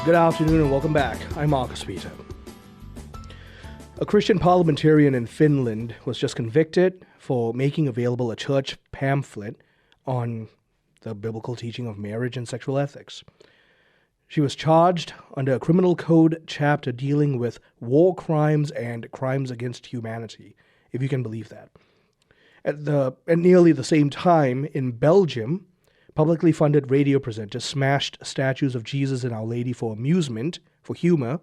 Good afternoon and welcome back. I'm Marcus Peter. A Christian parliamentarian in Finland was just convicted for making available a church pamphlet on the biblical teaching of marriage and sexual ethics. She was charged under a criminal code chapter dealing with war crimes and crimes against humanity, if you can believe that. At nearly the same time, in Belgium, publicly funded radio presenters smashed statues of Jesus and Our Lady for amusement, for humor,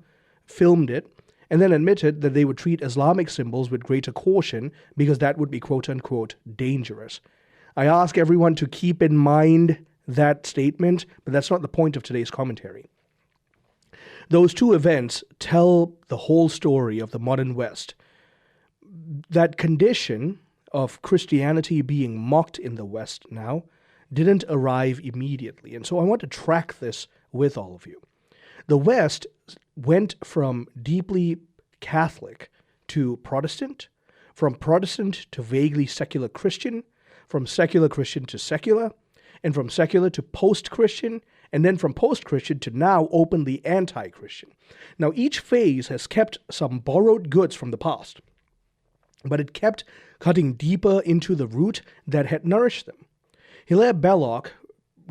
filmed it, and then admitted that they would treat Islamic symbols with greater caution because that would be quote-unquote dangerous. I ask everyone to keep in mind that statement, but that's not the point of today's commentary. Those two events tell the whole story of the modern West. That condition of Christianity being mocked in the West now didn't arrive immediately, and so I want to track this with all of you. The West went from deeply Catholic to Protestant, from Protestant to vaguely secular Christian, from secular Christian to secular, and from secular to post-Christian, and then from post-Christian to now openly anti-Christian. Now, each phase has kept some borrowed goods from the past, but it kept cutting deeper into the root that had nourished them. Hilaire Belloc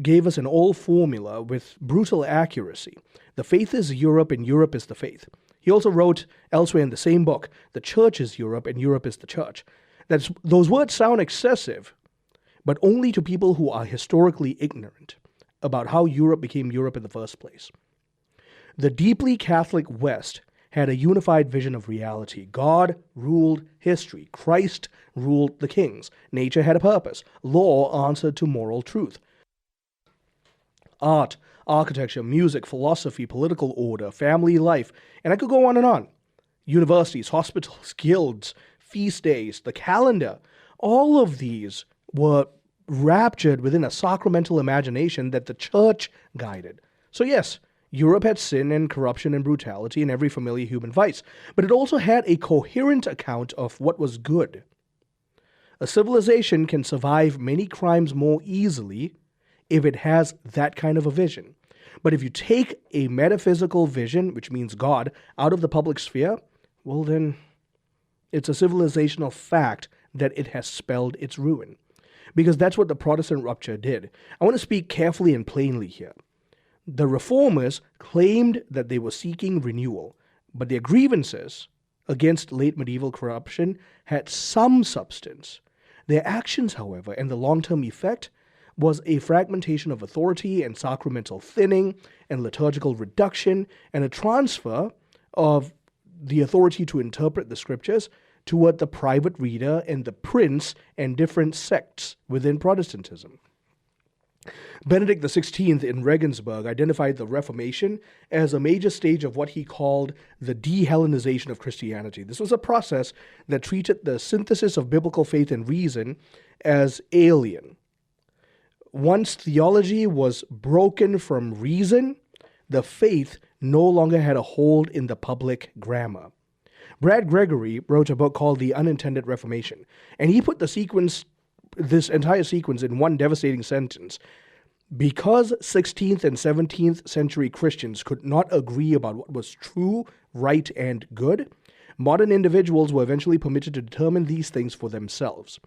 gave us an old formula with brutal accuracy. The faith is Europe, and Europe is the faith. He also wrote elsewhere in the same book, the church is Europe, and Europe is the church. Those words sound excessive, but only to people who are historically ignorant about how Europe became Europe in the first place. The deeply Catholic West had a unified vision of reality. God ruled history. Christ ruled the kings. Nature had a purpose. Law answered to moral truth. Art, architecture, music, philosophy, political order, family life, and I could go on and on. Universities, hospitals, guilds, feast days, the calendar, all of these were raptured within a sacramental imagination that the church guided. So yes, Europe had sin and corruption and brutality and every familiar human vice, but it also had a coherent account of what was good. A civilization can survive many crimes more easily if it has that kind of a vision. But if you take a metaphysical vision, which means God, out of the public sphere, well then, it's a civilizational fact that it has spelled its ruin. Because that's what the Protestant rupture did. I want to speak carefully and plainly here. The reformers claimed that they were seeking renewal, but their grievances against late medieval corruption had some substance. Their actions, however, and the long-term effect was a fragmentation of authority and sacramental thinning and liturgical reduction and a transfer of the authority to interpret the scriptures toward the private reader and the prince and different sects within Protestantism. Benedict XVI in Regensburg identified the Reformation as a major stage of what he called the de-Hellenization of Christianity. This was a process that treated the synthesis of biblical faith and reason as alien. Once theology was broken from reason, the faith no longer had a hold in the public grammar. Brad Gregory wrote a book called The Unintended Reformation, and he put this entire sequence in one devastating sentence. Because 16th and 17th century Christians could not agree about what was true, right, and good, modern individuals were eventually permitted to determine these things for themselves.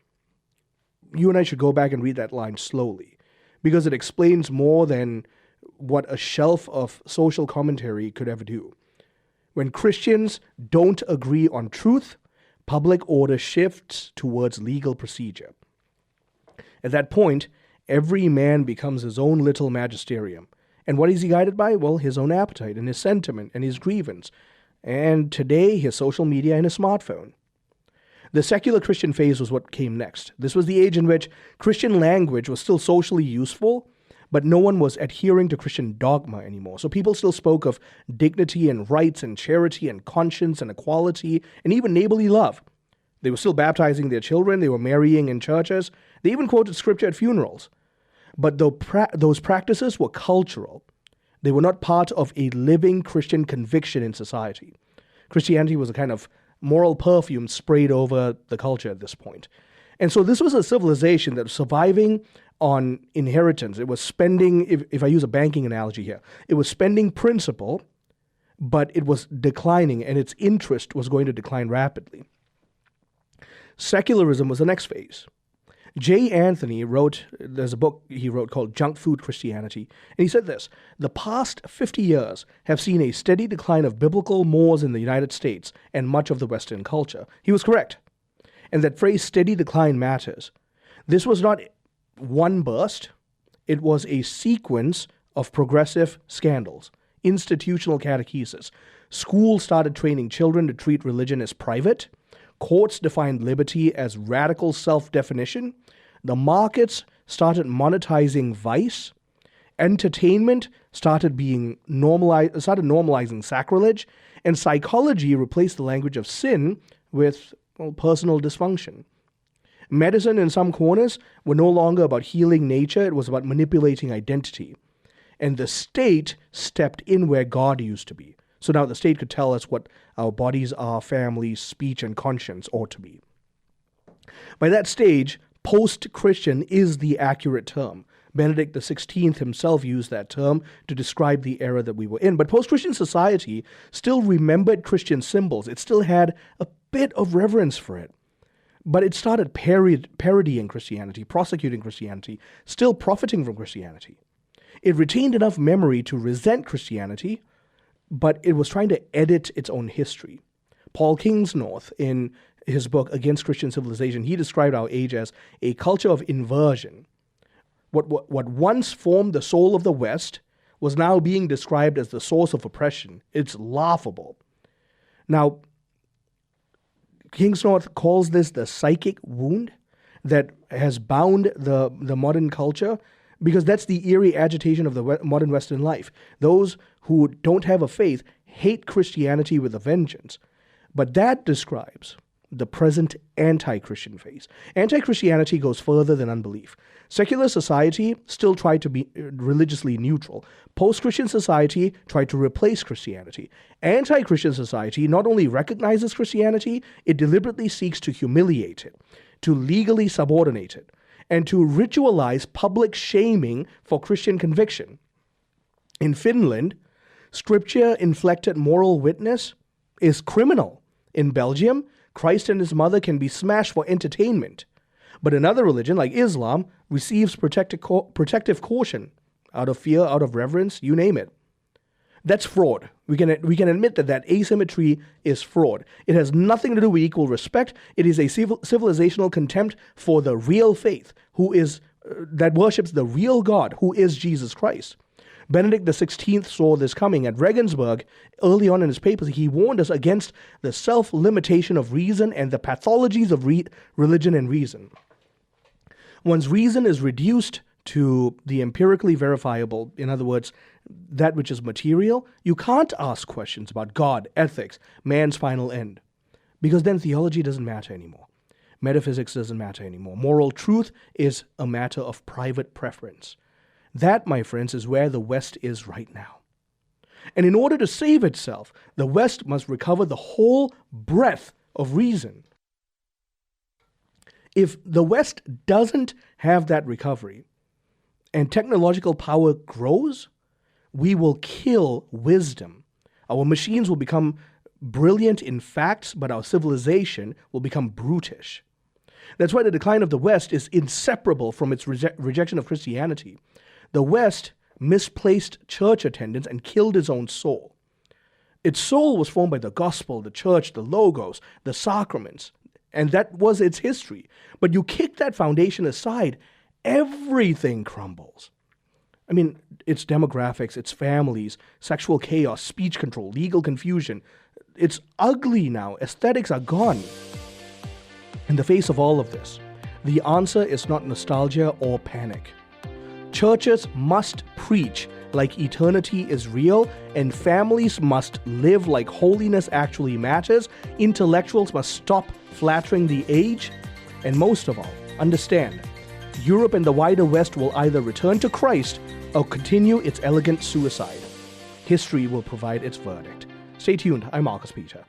You and I should go back and read that line slowly, because it explains more than what a shelf of social commentary could ever do. When Christians don't agree on truth, public order shifts towards legal procedure. At that point, every man becomes his own little magisterium. And what is he guided by? Well, his own appetite and his sentiment and his grievance. And today, his social media and his smartphone. The secular Christian phase was what came next. This was the age in which Christian language was still socially useful, but no one was adhering to Christian dogma anymore. So people still spoke of dignity and rights and charity and conscience and equality and even neighborly love. They were still baptizing their children. They were marrying in churches. They even quoted scripture at funerals. But those practices were cultural. They were not part of a living Christian conviction in society. Christianity was a kind of moral perfume sprayed over the culture at this point. And so this was a civilization that was surviving on inheritance. It was spending, if I use a banking analogy here, it was spending principal, but it was declining, and its interest was going to decline rapidly. Secularism was the next phase. J. Anthony there's a book he wrote called Junk Food Christianity, and he said this: the past 50 years have seen a steady decline of biblical mores in the United States and much of the Western culture. He was correct. And that phrase, steady decline, matters. This was not one burst. It was a sequence of progressive scandals, institutional catechesis. Schools started training children to treat religion as private. Courts defined liberty as radical self-definition. The markets started monetizing vice. Entertainment started normalizing sacrilege. And psychology replaced the language of sin with personal dysfunction. Medicine in some corners were no longer about healing nature. It was about manipulating identity. And the state stepped in where God used to be. So now the state could tell us what our bodies are, families, speech, and conscience ought to be. By that stage, post-Christian is the accurate term. Benedict XVI himself used that term to describe the era that we were in. But post-Christian society still remembered Christian symbols. It still had a bit of reverence for it. But it started parodying Christianity, prosecuting Christianity, still profiting from Christianity. It retained enough memory to resent Christianity, but it was trying to edit its own history. Paul Kingsnorth, in his book Against Christian Civilization, he described our age as a culture of inversion. What once formed the soul of the West was now being described as the source of oppression. It's laughable. Now, Kingsnorth calls this the psychic wound that has bound the modern culture, because that's the eerie agitation of the modern Western life. Those who don't have a faith hate Christianity with a vengeance. But that describes the present anti-Christian phase. Anti-Christianity goes further than unbelief. Secular society still tried to be religiously neutral. Post-Christian society tried to replace Christianity. Anti-Christian society not only recognizes Christianity, it deliberately seeks to humiliate it, to legally subordinate it, and to ritualize public shaming for Christian conviction. In Finland, Scripture-inflected moral witness is criminal. In Belgium, Christ and his mother can be smashed for entertainment. But another religion, like Islam, receives protective caution out of fear, out of reverence, you name it. That's fraud. We can admit that asymmetry is fraud. It has nothing to do with equal respect. It is a civilizational contempt for the real faith, that worships the real God, who is Jesus Christ. Benedict XVI saw this coming. At Regensburg, early on in his papers, he warned us against the self-limitation of reason and the pathologies of religion and reason. Once reason is reduced to the empirically verifiable, in other words, that which is material, you can't ask questions about God, ethics, man's final end, because then theology doesn't matter anymore. Metaphysics doesn't matter anymore. Moral truth is a matter of private preference. That, my friends, is where the West is right now. And in order to save itself, the West must recover the whole breadth of reason. If the West doesn't have that recovery, and technological power grows, we will kill wisdom. Our machines will become brilliant in facts, but our civilization will become brutish. That's why the decline of the West is inseparable from its rejection of Christianity. The West misplaced church attendance and killed its own soul. Its soul was formed by the gospel, the church, the logos, the sacraments, and that was its history. But you kick that foundation aside, everything crumbles. I mean, its demographics, its families, sexual chaos, speech control, legal confusion. It's ugly now. Aesthetics are gone. In the face of all of this, the answer is not nostalgia or panic. Churches must preach like eternity is real, and families must live like holiness actually matters. Intellectuals must stop flattering the age, and most of all, understand, Europe and the wider West will either return to Christ or continue its elegant suicide. History will provide its verdict. Stay tuned. I'm Marcus Peter.